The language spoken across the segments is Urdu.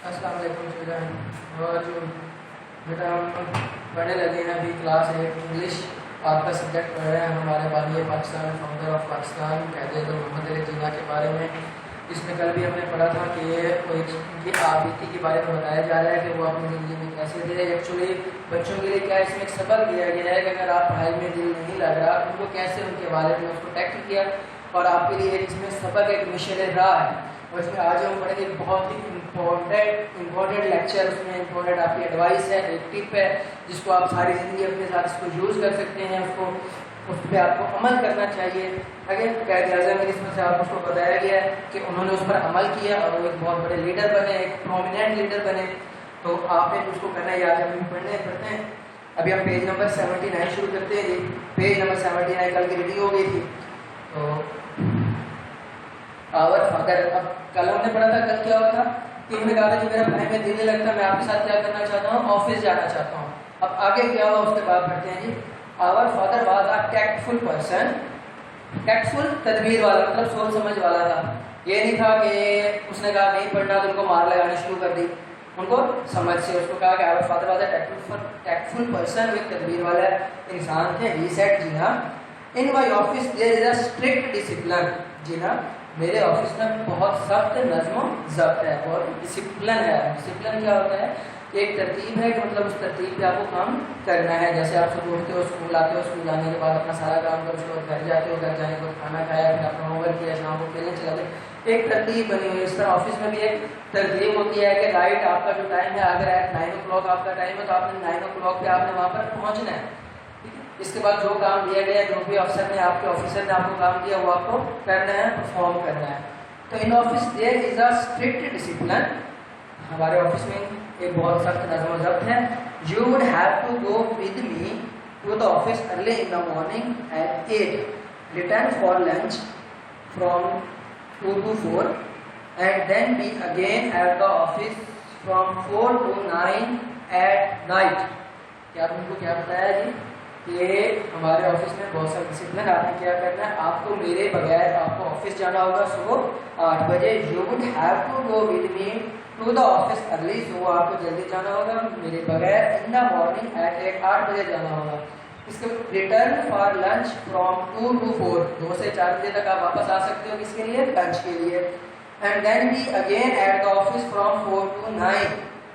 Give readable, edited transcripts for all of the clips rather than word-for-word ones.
السلام علیکم چلڈرن. اور جو بیٹا ہم پڑھنے لگے ہیں ابھی کلاس 8 انگلش. آپ کا سبجیکٹ پڑھ رہے ہیں ہمارے بانی پاکستان فاؤنڈر آف پاکستان قائد اعظم محمد علی جناح کے بارے میں. اس میں کل بھی ہم نے پڑھا تھا کہ یہ آبیتی کے بارے میں بتایا جا رہا ہے کہ وہ اپنی زندگی میں کیسے تھے. ایکچولی بچوں کے لیے کیا اس میں ایک سبق دیا گیا ہے کہ اگر آپ پڑھائی میں دل نہیں لگ رہا ان کو کیسے ان کے والد نے اس کو ٹیکل کیا, اور آپ کے لیے اس میں سبق ایک مشن راہ ہے. اور اس میں آج ہم پڑھیں گے بہت ہی امپورٹنٹ لیکچر. اس میں امپورٹنٹ آپ کی ایڈوائس ہے, ایک ٹپ ہے جس کو آپ ساری زندگی اپنے ساتھ اس کو یوز کر سکتے ہیں. اس پہ آپ کو عمل کرنا چاہیے. اگر قائد اعظم اس میں سے آپ کو بتایا گیا ہے کہ انہوں نے اس پر عمل کیا اور وہ ایک بہت بڑے لیڈر بنے, ایک پرومیننٹ لیڈر بنے, تو آپ نے اس کو کرنا ہے. آج ہم پڑھتے ہیں. ابھی ہم پیج نمبر 79 شروع کرتے ہیں. پیج نمبر 79 کل کی ریڈنگ ہو گئی تھی. تو آور فادر, اب کل ہم نے پڑھا تھا, کل کیا ہوا تھا کہ انہوں نے کہا تھا کہ میرا پڑھائی میں دل نہیں لگتا, میں آپ کے ساتھ کیا کرنا چاہتا ہوں, آفس جانا چاہتا ہوں. اب آگے کیا ہوا اس کے بعد پڑھتے ہیں. جی آور father was a tactful person. ٹیکٹفل تدبیر والا, مطلب سوچ سمجھ والا تھا. یہ نہیں تھا کہ اس نے کہا نہیں پڑھنا تو ان کو مار لگانی شروع کر دی. ان کو سمجھ سے اس کو کہا کہ our father was a tactful person, وہ تدبیر والا انسان تھے. ہی سیڈ جی ہاں in my office there is a strict discipline. جی ہاں میرے آفس میں بہت سخت نظم و ضبط ہے, بہت ڈسپلن ہے. ڈسپلن کیا ہوتا ہے کہ ایک ترتیب ہے کہ مطلب اس ترتیب پہ آپ کو کام کرنا ہے. جیسے آپ صبح اٹھتے ہو, اسکول آتے ہو, اسکول جانے کے بعد اپنا سارا کام کرو, اس کے بعد گھر جاتے ہو, گھر جانے کے بعد کھانا کھایا, پھر اپنا ہوم ورک کیا, شام کو کھیلنے چلا گئے. ایک ترتیب بنی ہوئی ہے. اس طرح آفس میں بھی ایک ترتیب ہوتی ہے کہ رائٹ آپ کا جو ٹائم ہے, اگر 9 o'clock آپ کا ٹائم ہے تو آپ نے 9 o'clock پہ آپ نے وہاں پر پہنچنا ہے. اس کے بعد جو کام دیا گیا, جو بھی افسر نے آپ کے آفیسر نے آپ کو کام دیا وہ آپ کو کرنا ہے, پرفارم کرنا ہے. تو in office there is a strict discipline. ہمارے آفس میں ایک بہت سخت نظم و ضبط ہے. You would have to go with me to the office early in the morning at 8, return for lunch from 2 to 4, and then be again at the office from 4 to 9 at night. کیا تم کو کیا بتایا جی کہ ہمارے آفس میں بہت سارا ڈسپلن. آپ نے کیا کرنا ہے, آپ کو میرے بغیر آپ کو آفس جانا ہوگا صبح 8 بجے. You would have to go with me to the office early, صبح آپ کو جلدی جانا ہوگا میرے بغیر. ان دا مارننگ ایٹ 8 بجے جانا ہوگا. اس کے return for lunch from 2 to 4, 2 سے 4 بجے تک آپ واپس آ سکتے ہو. کس کے لیے, لنچ کے لیے. And then be again at the office from 4 to 9,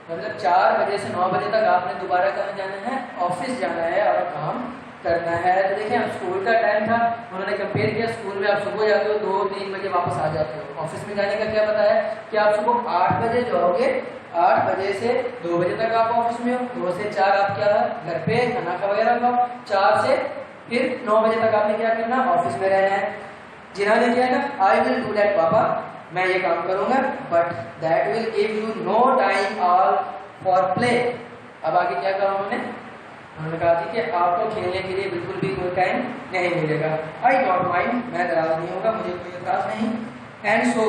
مطلب 4 بجے سے 9 بجے تک آپ نے دوبارہ کہاں جانا ہے, آفس جانا ہے اور کام کرنا ہے. تو دیکھیں اب اسکول کا ٹائم تھا, انہوں نے کمپیئر کیا. اسکول میں آپ صبح جاتے ہو 2-3 بجے واپس آ جاتے ہو. آفس میں جانے کا کیا بتایا کہ آپ صبح 8 بجے جاؤ گے, 8 بجے سے 2 بجے تک آپ آفس میں ہو, 2 سے 4 آپ کیا گھر پہ کھانا کھا وغیرہ کھاؤ, 4 سے پھر 9 بجے تک آپ نے کیا کرنا, آفس میں رہنا ہے. جنہوں نے کیا ہے نا, آئی ول ڈو دیٹ پاپا, میں یہ کام کروں گا, but that will give you no time all for play. اب آگے کیا کہا انہوں نے کہا تھی کہ آپ کو کھیلنے کے لیے بالکل بھی کوئی ٹائم نہیں ملے گا. آئی ڈونٹ مائنڈ, میں ناراض نہیں ہوگا, مجھے کوئی اعتراض نہیں. And so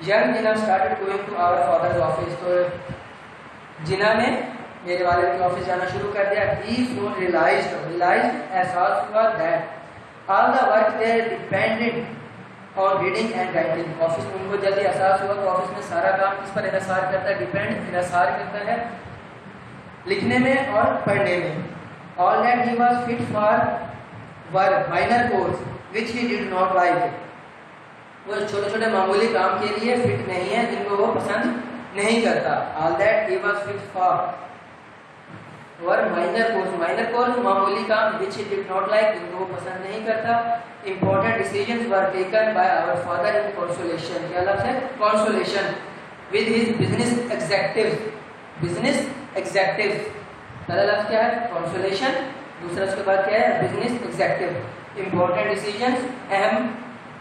young Jinnah started going to our father's office. تو جناح نے میرے والد کے آفس جانا شروع کر دیا. ہی سون ریلائزڈ, احساس ہوا that all the work there depending اور ریڈنگ اینڈ رائٹنگ. آفس میں ان کو جلدی احساس ہوا کہ آفس میں سارا کام کس پر انحصار کرتا ہے, ڈیپینڈ انحصار کرتا ہے لکھنے میں اور پڑھنے میں. All that he was fit for work minor course which he did not like. وہ چھوٹے چھوٹے معمولی کام کے لیے فٹ نہیں ہے جن کو وہ پسند نہیں کرتا. All that he was fit for work minor course معمولی کام وچ ہی ڈڈ ناٹ لائک, جن کو وہ پسند نہیں کرتا. Important decisions were taken by our father in consultation. کیا لفظ ہے, consultation with his business executives. business executives پہلا لفظ کیا ہے, consultation, دوسرا اس کے بعد کیا ہے, business executive. Important decisions, اہم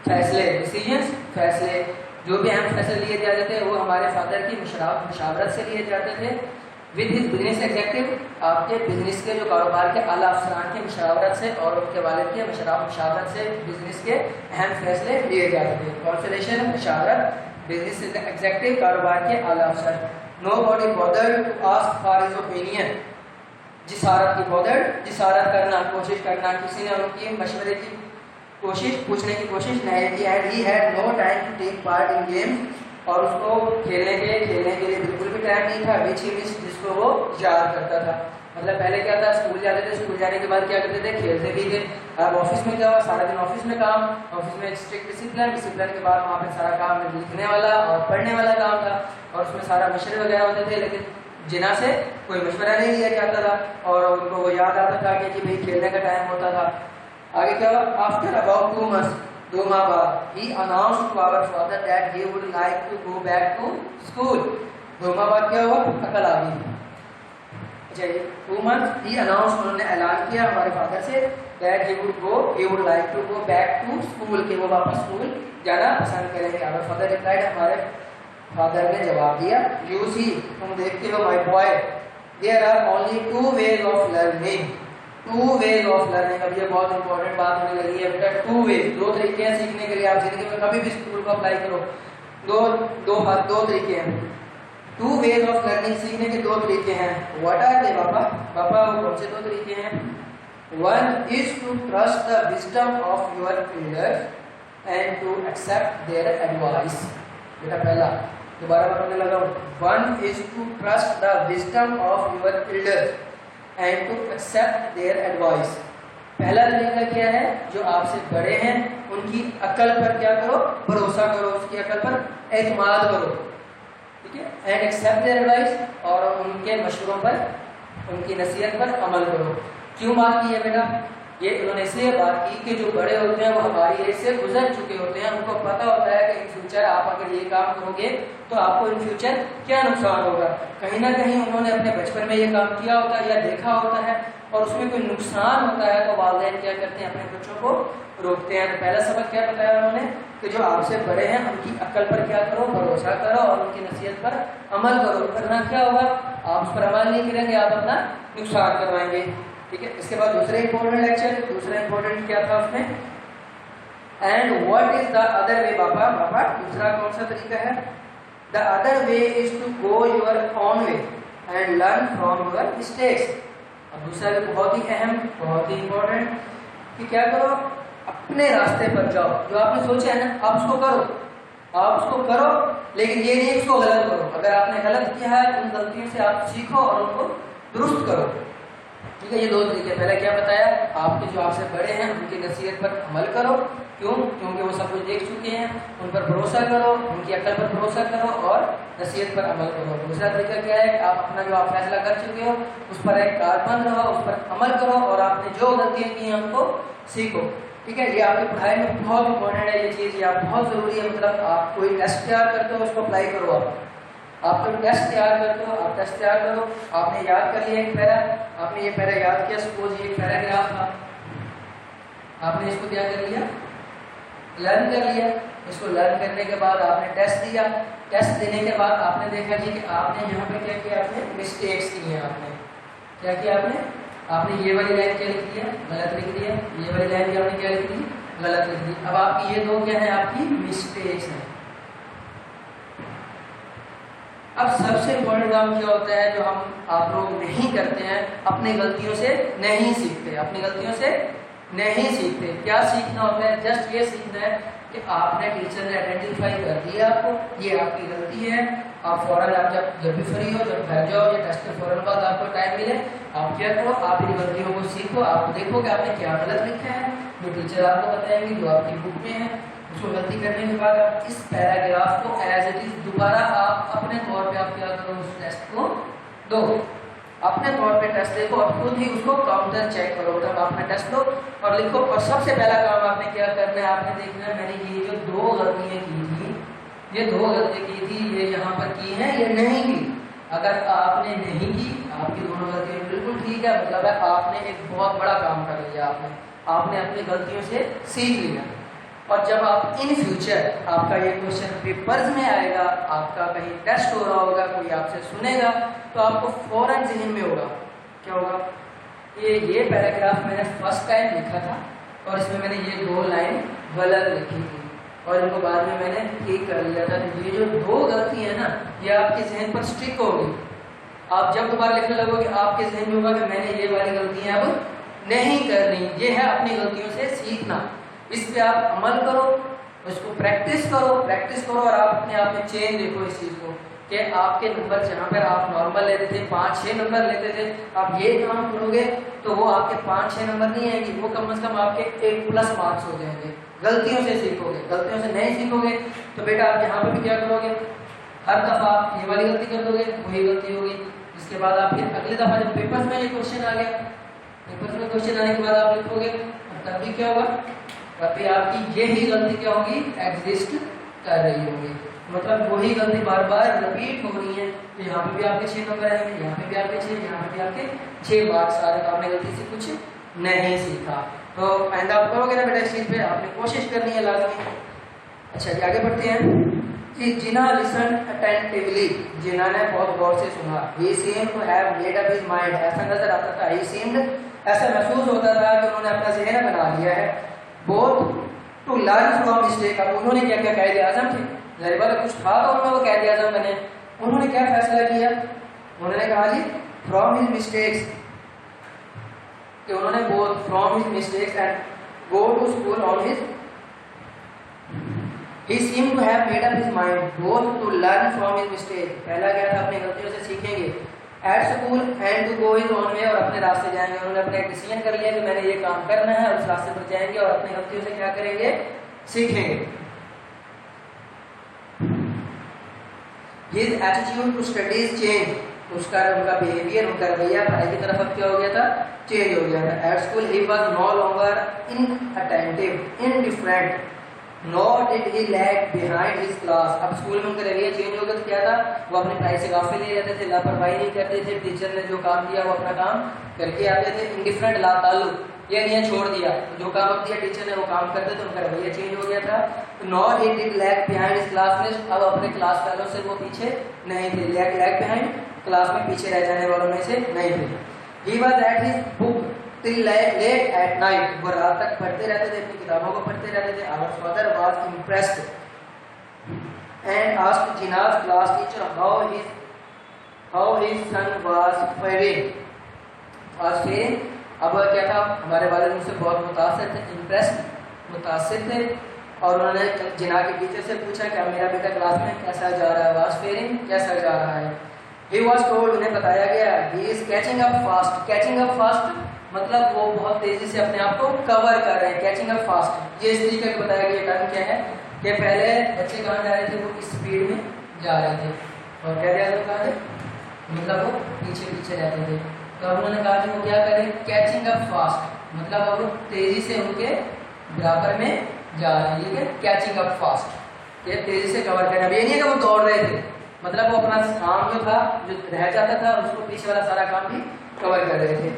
فیصلے, decisions فیصلے, جو بھی اہم فیصلے لیے جاتے تھے وہ ہمارے فادر کی مشاورت سے لیے جاتے تھے. with his business executive, آپ کے بزنس کے جو کاروبار کے اعلیٰ افسران کی مشاورت سے اور ان کے والد کے مشاورت سے بزنس کے اہم فیصلے لیے جاتے تھے. کانسلیشن مشاورت, بزنس ایگزیکٹو کاروبار کے اعلیٰ افسر. Nobody bothered to ask for his opinion. جسارت کرنا, کوشش کرنا, کسی نے ان کی مشورے کی کوشش پوچھنے کی کوشش نہیں کی. And he had no time to take part in games اور اس کو کھیلنے کے لیے بالکل بھی ٹائم نہیں تھا. which he missed, جس کو وہ یاد کرتا تھا. مطلب پہلے کیا تھا, اسکول جاتے تھے, اسکول جانے کے بعد کیا کرتے تھے, کھیلتے بھی تھے. اب آفس میں کیا ہوا, سارا دن آفس میں کام, آفس میں اسٹرکٹ ڈسپلن کے بعد وہاں پہ سارا کام لکھنے والا اور پڑھنے والا کام تھا, اور اس میں سارا مشورے وغیرہ ہوتے تھے, لیکن جنا سے کوئی مشورہ نہیں لیا جاتا تھا, اور ان کو وہ یاد آتا تھا کہ بھائی کھیلنے کا ٹائم ہوتا تھا. آگے کیا ہوا, آفٹر اباؤٹ 2 months, 2 ماہ بعد, he announced to our father that he would like to go back to school. 2 ماہ بعد کیا ہوا, عقل آ گئی. اچھا, 2 months he announced, انہوں نے اعلان کیا ہمارے فادر سے that he would like to go back to school, کہ وہ واپس اسکول جانا پسند کریں گے. our father replied, ہمارے فادر نے جواب دیا, you see, تم دیکھتے ہو my boy, there are only 2 ways of learning. 2 ways of learning. اب یہ بہت امپورٹنٹ بات ہونے لگی ہے بیٹا. 2 ways, 2 طریقے ہیں سیکھنے کے لیے. آپ زندگی میں کبھی بھی اسکول کو اپلائی کرو, دو طریقے ہیں. 2 ways of learning, سیکھنے کے 2 طریقے ہیں. What are they, پاپا وہ کون سے 2 طریقے ہیں؟ 1 is to trust the wisdom of your elders and to accept their advice. بیٹا پہلا, دوبارہ بتانے لگا ہوں. 1 is to trust the wisdom of your elders and to accept their advice. پہلا طریقہ کیا ہے, جو آپ سے بڑے ہیں ان کی عقل پر کیا کرو, بھروسہ کرو, اس کی عقل پر اعتماد کرو, ٹھیک ہے. اینڈ ایکسیپٹ دیئر ایڈوائس, اور ان کے مشوروں پر, ان کی نصیحت پر عمل کرو. کیوں بات کی ہے بیٹا, یہ انہوں نے اس لیے بات کی کہ جو بڑے ہوتے ہیں وہ ہماری ایج سے گزر چکے ہوتے ہیں, ان کو پتہ ہوتا ہے کہ ان فیوچر آپ اگر یہ کام کرو گے تو آپ کو ان فیوچر کیا نقصان ہوگا. کہیں نہ کہیں انہوں نے اپنے بچپن میں یہ کام کیا ہوتا ہے یا دیکھا ہوتا ہے, اور اس میں کوئی نقصان ہوتا ہے تو والدین کیا کرتے ہیں, اپنے بچوں کو روکتے ہیں. تو پہلا سبق کیا بتایا انہوں نے, کہ جو آپ سے بڑے ہیں ان کی عقل پر کیا کرو, بھروسہ کرو, اور ان کی نصیحت پر عمل کرو. کرنا کیا ہوگا, آپ اس پر عمل نہیں کریں گے, آپ اپنا نقصان کروائیں گے, ٹھیک ہے. اس کے بعد دوسرا امپورٹنٹ لیکچر, دوسرا امپورٹنٹ کیا تھا اس میں, and what is the other way. پاپا دوسرا کون سا طریقہ ہے؟ The other way is to go your own way and learn from your mistakes. اب دوسرا بھی بہت ہی اہم, بہت ہی امپورٹنٹ, کہ کیا کرو, اپنے راستے پر جاؤ. جو آپ نے سوچا ہے نا, آپ اس کو کرو, لیکن یہ نہیں اس کو غلط کرو. اگر آپ نے غلط کیا ہے ان غلطیوں سے آپ سیکھو اور ان کو درست کرو, ٹھیک ہے. یہ 2 طریقے. پہلے کیا بتایا, آپ کے جو آپ سے بڑے ہیں ان کی نصیحت پر عمل کرو. کیونکہ وہ سب کچھ دیکھ چکے ہیں, ان پر بھروسہ کرو, ان کی عقل پر بھروسہ کرو اور نصیحت پر عمل کرو. دوسرا طریقہ کیا ہے, کہ آپ اپنا جو آپ فیصلہ کر چکے ہو اس پر ایک کاربند رہو, اس پر عمل کرو, اور آپ نے جو غلطیاں کی ہیں ان کو سیکھو, ٹھیک ہے. یہ آپ کی پڑھائی میں بہت امپورٹنٹ ہے یہ چیز, یہ آپ بہت ضروری ہے. مطلب آپ کوئی ٹیسٹ تیار کرتے ہو اس کو اپلائی کرو. آپ کوئی ٹیسٹ تیار کرتے ہو, آپ ٹیسٹ تیار کرو. آپ نے یاد کر لیا ایک پیرا, آپ نے یہ پیرا یاد کیا, سپوز یہ ایک پیراگراف تھا, آپ نے اس کو کیا کر لیا, لرن کر لیا. اس کو لرن کرنے کے بعد آپ نے ٹیسٹ دیا. ٹیسٹ دینے کے بعد آپ نے دیکھا جی کہ آپ نے یہاں پہ کیا کیا, آپ نے مسٹیکس کی ہیں. آپ نے کیا کیا, آپ نے یہ والی لائن کیا لکھ دیا, غلط لکھ دیا. یہ والی لائن آپ نے کیا لکھ دی, غلط لکھ دی. اب آپ کی یہ 2 کیا ہیں, آپ کی مسٹیکس ہیں. اب سب سے امپورٹنٹ کام کیا ہوتا ہے جو آپ لوگ نہیں کرتے ہیں, اپنی غلطیوں سے نہیں سیکھتے. اپنی غلطیوں سے نہیں سیکھتے. کیا سیکھنا ہوتا ہے, جسٹ یہ سیکھنا ہے کہ آپ نے, ٹیچر نے آئیڈینٹیفائی کر دیا آپ کو, یہ آپ کی غلطی ہے. آپ فوراً, آپ جب بھی فری ہو, جب گھر جاؤ یا ٹیسٹ کے فوراً بعد آپ کو ٹائم ملے, آپ کیا کرو, آپ ان غلطیوں کو سیکھو. آپ دیکھو کہ آپ نے کیا غلط لکھا ہے, جو ٹیچر آپ کو بتائیں گے, جو آپ کی بک میں ہے. اس کو غلطی کرنے کے بعد آپ اس پیراگراف کو ایز اٹ از دوبارہ آپ اپنے طور پہ آپ کیا کرو, اس ٹیسٹ کو دو. اپنے طور پہ ٹیسٹ دیکھو اور خود ہی اس کو کاؤنٹر چیک کرو. تب آپ نے ٹیسٹ دو اور لکھو. اور سب سے پہلا کام آپ نے کیا کرنا ہے, آپ نے دیکھنا ہے میں نے یہ جو 2 غلطیاں کی تھی, یہ 2 غلطیاں کی تھی, یہ یہاں پر کی ہیں یا نہیں کی. اگر آپ نے نہیں کی, آپ کی دونوں غلطیاں بالکل ٹھیک ہے, مطلب ہے آپ نے ایک بہت بڑا کام کر لیا. آپ نے اپنی غلطیوں سے سیکھ لیا. اور جب آپ ان فیوچر آپ کا یہ کوشچن پیپرز میں آئے گا, آپ کا کہیں ٹیسٹ ہو رہا ہوگا, کوئی آپ سے سنے گا, تو آپ کو فوراً ذہن میں ہوگا کیا ہوگا, یہ پیراگراف میں نے فرسٹ ٹائم لکھا تھا اور اس میں میں نے یہ 2 لائن غلط لکھی تھی اور ان کو بعد میں میں نے ٹھیک کر لیا تھا. یہ جو 2 غلطی ہے نا, یہ آپ کے ذہن پر اسٹک ہوگی. آپ جب دوبارہ لکھنے لگو گے آپ کے ذہن میں ہوگا کہ میں نے یہ والی غلطیاں اب نہیں کرنی. یہ ہے اپنی غلطیوں سے سیکھنا. اس پہ آپ عمل کرو, اس کو پریکٹس کرو اور آپ اپنے آپ میں چینج دیکھو اس چیز کو کہ آپ کے نمبر جہاں پر آپ نارمل لیتے تھے 5-6 نمبر لیتے تھے، آپ یہ کام کرو گے تو وہ آپ کے 5-6 نمبر نہیں آئیں گے، وہ کم از کم آپ کے 1+ مارکس ہو جائیں گے۔ غلطیوں سے سیکھو گے، غلطیوں سے نہیں سیکھو گے تو بیٹا آپ یہاں پہ بھی کیا کرو گے، ہر دفعہ آپ یہ والی غلطی کر دو گے، وہی غلطی ہوگی۔ اس کے بعد آپ پھر اگلی دفعہ جب پیپرز میں یہ کوشچن آ گیا، پیپرز میں کوشچن آنے کے بعد آپ لکھو گے، تب بھی کیا ہوگا، تب بھی آپ کی یہی غلطی کیا ہوگی، ایگزسٹ کر رہی ہوگی، مطلب وہی غلطی بار بار رپیٹ ہو رہی ہے۔ تو یہاں پہ بھی آپ کے 6 نمبر آئیں گے، یہاں پہ بھی آپ کے 6، یہاں پہ بھی آپ کے 6 مارکس آ رہے ہیں، آپ نے غلطی سے کچھ نہیں سیکھا۔ تو آئندہ آپ کرو گے نا بیٹا اس چیز پہ آپ نے کوشش کرنی ہے لازمی۔ اچھا جی آگے بڑھتے ہیں کہ جنا لسن اٹینٹیولی، جنا نے بہت غور سے سنا، he seems to have made up his mind, ایسا نظر آتا تھا، ہی سیمڈ ایسا محسوس ہوتا تھا کہ انہوں نے اپنا ذہن بنا لیا ہے، بہت ٹو لرن فرام مسٹیک۔ اب انہوں نے کیا کیا قائد اعظم تھے، ظاہر بات ہے کچھ تھا تو ان میں وہ قائد اعظم بنے، انہوں نے کیا فیصلہ کیا، انہوں نے کہا جی فرام ہز مسٹیکس، کہ انہوں نے بہت from his mistakes and go to school on his, he seemed to have made up his mind both to learn from his mistake، پہلا کیا تھا اپنی غلطیوں سے سیکھیں گے، at school and to go his own way، اور اپنے راستے جائیں گے، انہوں نے اپنے ایک ڈیسیژن کر لیا کہ میں نے یہ کام کرنا ہے اور اس راستے پر جائیں گے اور اپنی غلطیوں سے کیا کریں گے، سیکھیں گے۔ his attitude to studies changed، اس کا ان کا بیہیویئر، ان کا رویہ پڑھائی کی طرف اب کیا ہو گیا تھا، چینج ہو گیا تھا۔ at school he was no longer inattentive indifferent nor did he lag behind his class، اب اسکول میں ان کا رویہ چینج ہو گیا تو کیا تھا، وہ اپنی پڑھائی سے غافل نہیں رہتے تھے، لاپرواہی نہیں کرتے تھے، ٹیچر نے جو کام دیا وہ اپنا کام کر کے آتے تھے، انڈیفرنٹ لا تعلق، یہ نہیں چھوڑ دیا، جو کام اب دیا ٹیچر نے وہ کام کرتے تھے، ان کا رویہ چینج ہو گیا تھا۔ nor he did lag behind his classmates، اب اپنے کلاس والوں سے وہ پیچھے نہیں تھے، lag behind کلاس میں پیچھے رہ جانے والوں میں سے نہیں تھے۔ he was at his book till late at night، وہ رات تک پڑھتے رہتے تھے، اپنی کتابوں کو پڑھتے رہتے تھے۔ our father was impressed and asked Jina's class teacher how his son was faring۔ اب کیا تھا، ہمارے والد مجھ سے بہت متاثر تھے، امپریسڈ متاثر تھے، اور انہوں نے جنا کے ٹیچر سے پوچھا کہ میرا بیٹا کلاس میں کیسا جا رہا ہے، واز فیئرنگ کیسا جا رہا ہے۔ he was told، انہیں بتایا گیا he is catching up fast، catching up fast مطلب وہ بہت تیزی سے اپنے آپ کو کور کر رہے ہیں، کیچنگ اپ فاسٹ، یہ اس طریقے کا بتایا گیا ٹرم کیا ہے کہ پہلے بچے کہاں جا رہے تھے، وہ اس سپیڈ میں جا رہے تھے، اور کیا جا رہے تھے، مطلب وہ پیچھے پیچھے رہتے تھے، تو اب انہوں نے کہا کہ وہ کیا کریں، کیچنگ اپ فاسٹ، مطلب اب وہ تیزی سے ان کے برابر میں جا رہے ہیں، یہ کیچنگ اپ فاسٹ، یہ تیزی سے کور کرنا، یہ نہیں ہے کہ وہ دوڑ رہے تھے، مطلب وہ اپنا کام جو تھا جو رہ جاتا تھا اس کو پیچھے والا سارا کام بھی کور کر رہے تھے۔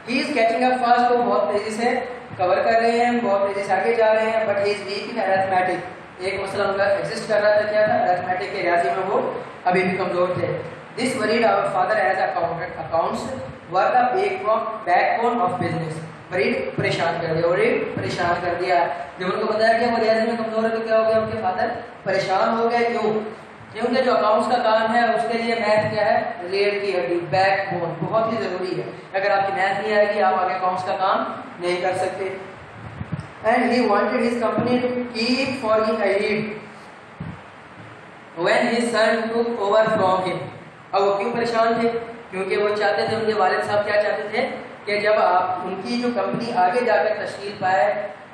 he is catching up fast، وہ بہت تیزی سے کور کر رہے ہیں، بہت تیزی سے آگے جا رہے ہیں، but he is weak in arithmetic، ایک مسئلہ ان کا ایگزسٹ کر رہا تھا، کیا تھا، arithmetic کے ریاضی میں وہ ابھی بھی کمزور تھے۔ this worried our father as accounts were the backbone of business، پریشان کر دیا، پریشان کر دیا، جب ان کو بتایا کہ وہ ریاضی میں کمزور ہے تو کیا ہو گیا، ان کے فادر پریشان ہو گئے، کیوں، کیونکہ جو اکاؤنٹس کا کام ہے اس کے لیے میتھ کیا ہے، ریڑھ کی ہڈی، بیک بون، بہت ہی ضروری ہے، اگر آپ کی میتھ نہیں آئے گی آپ آگے اکاؤنٹس کا کام نہیں کر سکتے۔ and he wanted his company to keep falling ahead when his son took over from him، اب وہ کیوں پریشان تھے، کیونکہ وہ چاہتے تھے، ان کے والد صاحب کیا چاہتے تھے کہ جب آپ ان کی جو کمپنی آگے جا کر تشکیل پائے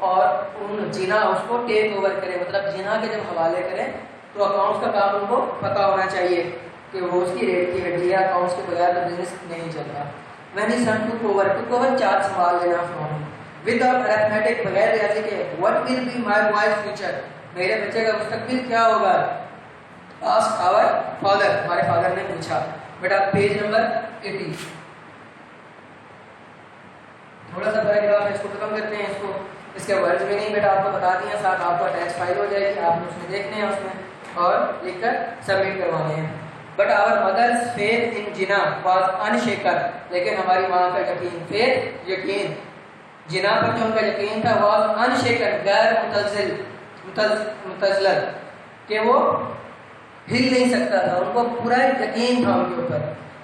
اور ان جنا اس کو ٹیک اوور کرے، مطلب جنا کے جب حوالے کریں تو اکاؤنٹس کا کام ان کو پتہ ہونا چاہیے کہ وہ اس کی ریٹ کی ہڈی ہے، اکاؤنٹس کے بغیر تو بزنس نہیں چلتا۔ when his son took over charge سنبھال لینا from him without arithmetic، بغیر ریاضی کے، what will be my boy's future، میرے بچے کا مستقبل کیا ہوگا، asked our father، ہمارے فادر نے پوچھا۔ بیٹا پیج نمبر 80، تھوڑا سا پیراگراف ہے، اس کو ختم کرتے ہیں، اس کے ورڈز بھی نہیں بیٹا آپ کو بتا دیا، ساتھ آپ کو اٹیچ فائل ہو جائے گی، آپ نے اس میں دیکھنے ہیں، اس میں اور لکھ کر سبمٹ کروانے ہیں۔ But our mother's faith in Jinnah was انشیکن، لیکن ہماری ماں کا یقین، فیتھ یقین، جنا پر جو ان کا یقین تھا، واز انشیکن، غیر متزلزل، کہ وہ ہل نہیں سکتا تھا، ان کو پورا یقین تھا ان کے اوپر۔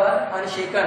was unshaken,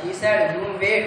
She said you wait,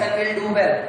son will do well,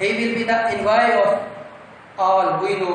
He will be the envy of all we know,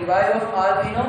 envy of all we know,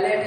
LAT